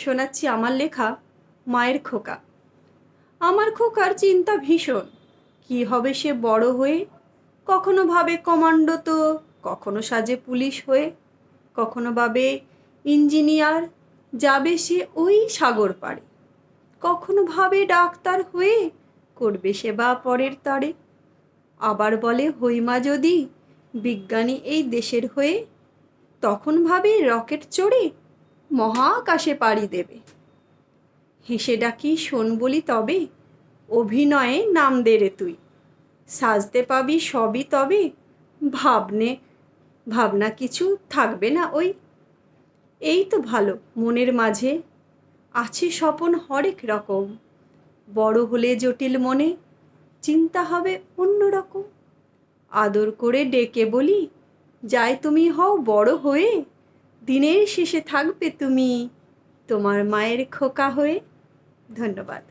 শোনাচ্ছি আমার লেখা মায়ের খোকা। আমার খোকার চিন্তা ভীষণ, কি হবে সে বড় হয়ে। কখনো ভাবে কমান্ডো, তো কখনো সাজে পুলিশ হয়ে। কখনো ভাবে ইঞ্জিনিয়ার, যাবে সে ওই সাগর পাড়ে। কখনো ভাবে ডাক্তার হয়ে করবে সেবা পরের তারে। আবার বলে হইমা যদি বিজ্ঞানী এই দেশের হয়ে, তখন ভাবে রকেট চড়ে মহাকাশে পাড়ি দেবে। হেসে ডাকি শোন বলি তবে, অভিনয়ে নাম দে রে তুই। সাজতে পাবি সবই তবে, ভাবনা কিছু থাকবে না ওই। এই তো ভালো মনের মাঝে আছে স্বপন হরেক রকম। বড় হলে জটিল মনে চিন্তা হবে অন্য রকম। আদর করে ডেকে বলি, যাই তুমি হও বড় হয়ে, দিনের শেষে থাকবে তুমি তোমার মায়ের খোকা হয়ে। ধন্যবাদ।